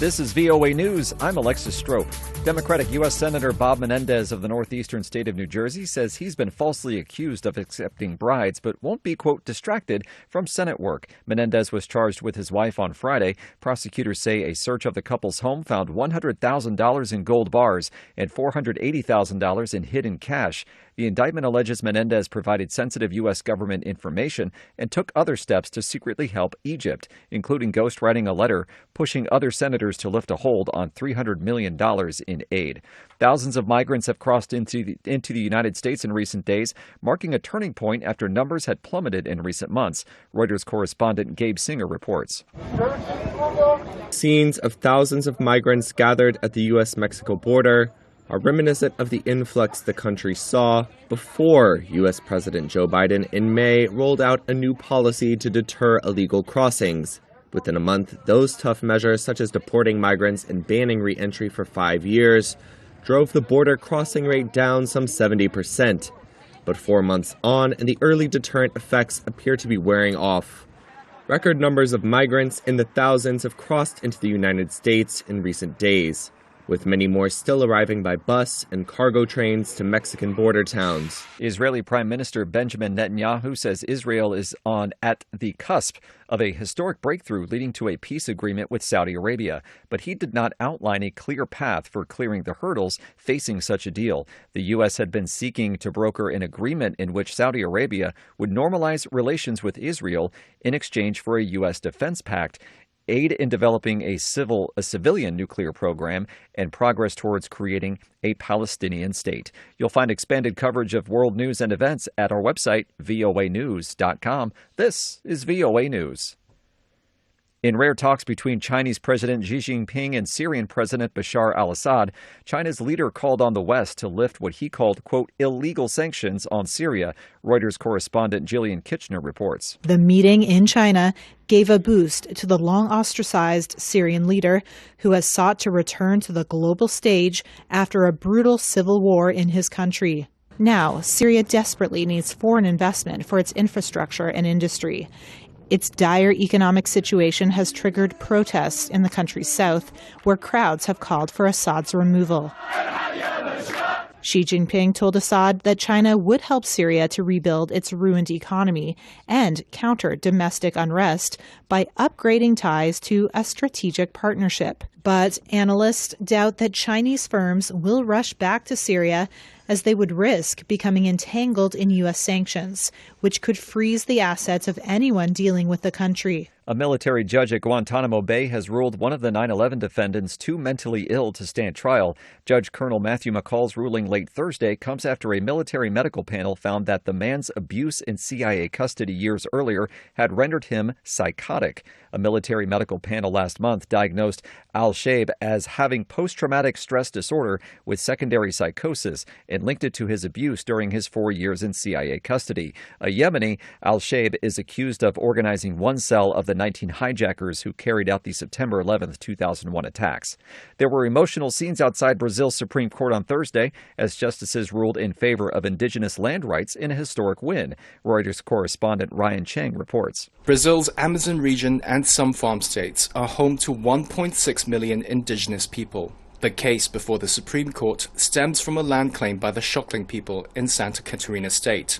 This is VOA News. I'm Alexis Strope. Democratic U.S. Senator Bob Menendez of the northeastern state of New Jersey says he's been falsely accused of accepting bribes, but won't be, quote, distracted from Senate work. Menendez was charged with his wife on Friday. Prosecutors say a search of the couple's home found $100,000 in gold bars and $480,000 in hidden cash. The indictment alleges Menendez provided sensitive U.S. government information and took other steps to secretly help Egypt, including ghostwriting a letter pushing other senators to lift a hold on $300 million in aid. Thousands of migrants have crossed into the United States in recent days, marking a turning point after numbers had plummeted in recent months. Reuters correspondent Gabe Singer reports. Scenes of thousands of migrants gathered at the U.S.-Mexico border are reminiscent of the influx the country saw before U.S. President Joe Biden in May rolled out a new policy to deter illegal crossings. Within a month, those tough measures, such as deporting migrants and banning re-entry for 5 years, drove the border crossing rate down some 70%. But 4 months on, and the early deterrent effects appear to be wearing off. Record numbers of migrants in the thousands have crossed into the United States in recent days, with many more still arriving by bus and cargo trains to Mexican border towns. Israeli Prime Minister Benjamin Netanyahu says Israel is at the cusp of a historic breakthrough leading to a peace agreement with Saudi Arabia. But he did not outline a clear path for clearing the hurdles facing such a deal. The U.S. had been seeking to broker an agreement in which Saudi Arabia would normalize relations with Israel in exchange for a U.S. defense pact, aid in developing a civilian nuclear program, and progress towards creating a Palestinian state. You'll find expanded coverage of world news and events at our website, voanews.com. This is VOA News. In rare talks between Chinese President Xi Jinping and Syrian President Bashar al-Assad, China's leader called on the West to lift what he called, quote, illegal sanctions on Syria. Reuters correspondent Jillian Kitchener reports. The meeting in China gave a boost to the long ostracized Syrian leader, who has sought to return to the global stage after a brutal civil war in his country. Now, Syria desperately needs foreign investment for its infrastructure and industry. Its dire economic situation has triggered protests in the country's south, where crowds have called for Assad's removal. Xi Jinping told Assad that China would help Syria to rebuild its ruined economy and counter domestic unrest by upgrading ties to a strategic partnership. But analysts doubt that Chinese firms will rush back to Syria, as they would risk becoming entangled in U.S. sanctions, which could freeze the assets of anyone dealing with the country. A military judge at Guantanamo Bay has ruled one of the 9/11 defendants too mentally ill to stand trial. Judge Colonel Matthew McCall's ruling late Thursday comes after a military medical panel found that the man's abuse in CIA custody years earlier had rendered him psychotic. A military medical panel last month diagnosed al-Shaib as having post-traumatic stress disorder with secondary psychosis and linked it to his abuse during his 4 years in CIA custody. A Yemeni, al-Shaib is accused of organizing one cell of the 19 hijackers who carried out the September 11, 2001 attacks. There were emotional scenes outside Brazil's Supreme Court on Thursday as justices ruled in favor of indigenous land rights in a historic win. Reuters correspondent Ryan Chang reports. Brazil's Amazon region and some farm states are home to 1.6 million indigenous people. The case before the Supreme Court stems from a land claim by the Xokling people in Santa Catarina state.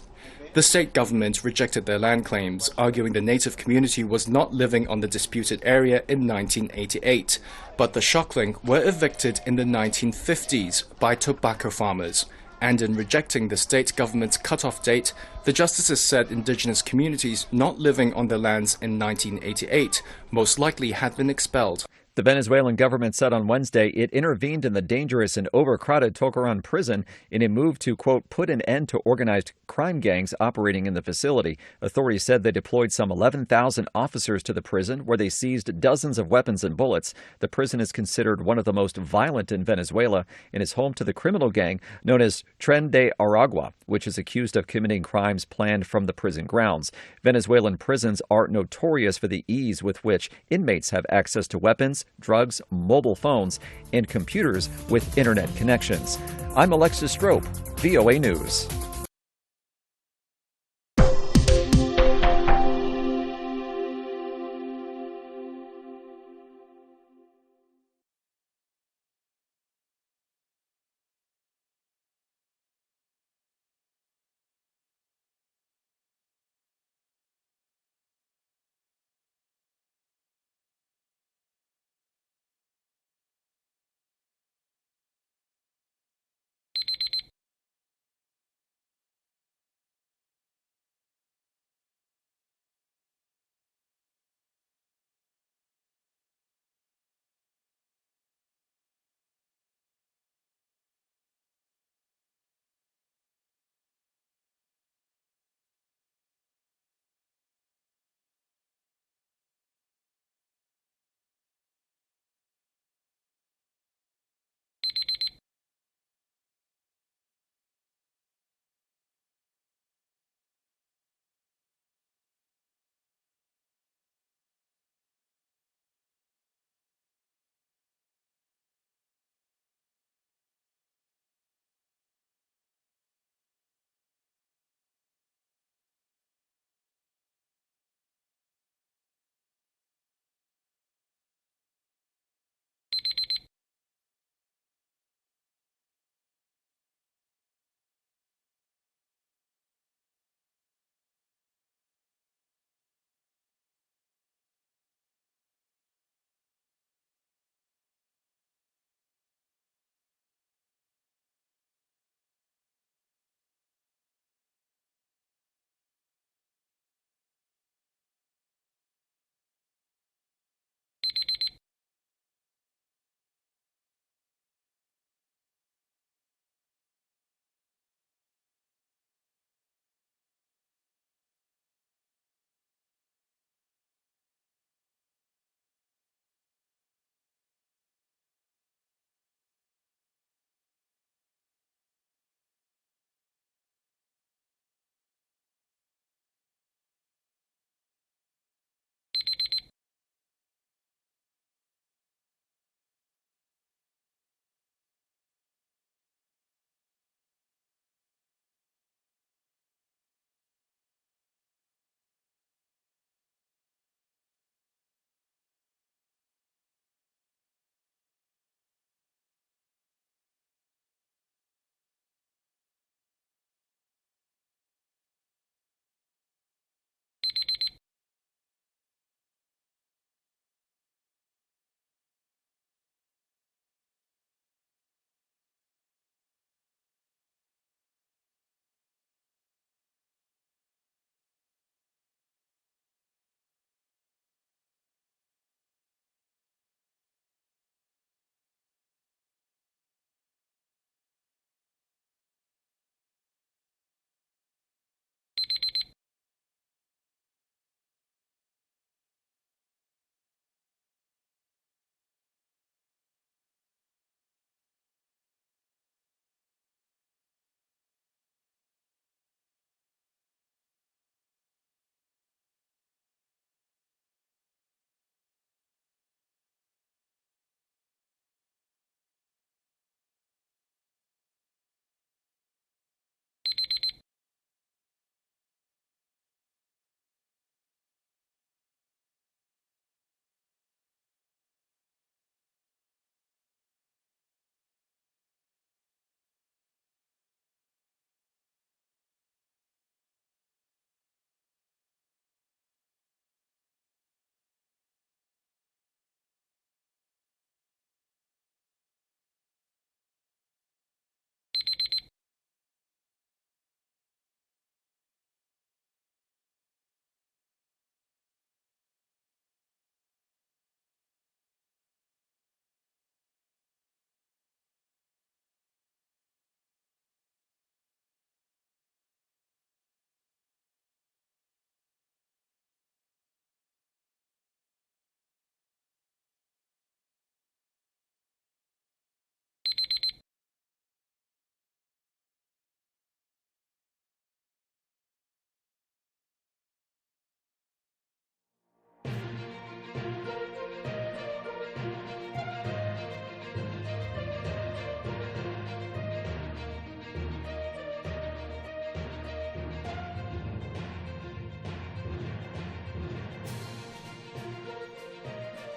The state government rejected their land claims, arguing the native community was not living on the disputed area in 1988, but the Xokling were evicted in the 1950s by tobacco farmers. And in rejecting the state government's cutoff date, the justices said indigenous communities not living on their lands in 1988 most likely had been expelled. The Venezuelan government said on Wednesday it intervened in the dangerous and overcrowded Tocaron prison in a move to, quote, put an end to organized crime gangs operating in the facility. Authorities said they deployed some 11,000 officers to the prison, where they seized dozens of weapons and bullets. The prison is considered one of the most violent in Venezuela and is home to the criminal gang known as Tren de Aragua, which is accused of committing crimes planned from the prison grounds. Venezuelan prisons are notorious for the ease with which inmates have access to weapons, drugs, mobile phones, and computers with internet connections. I'm Alexis Strope, VOA News.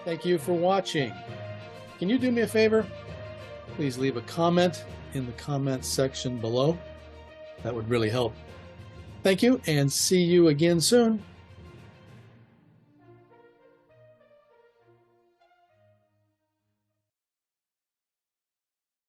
Thank you for watching. Can you do me a favor? Please leave a comment in the comments section below. That would really help. Thank you, and see you again soon.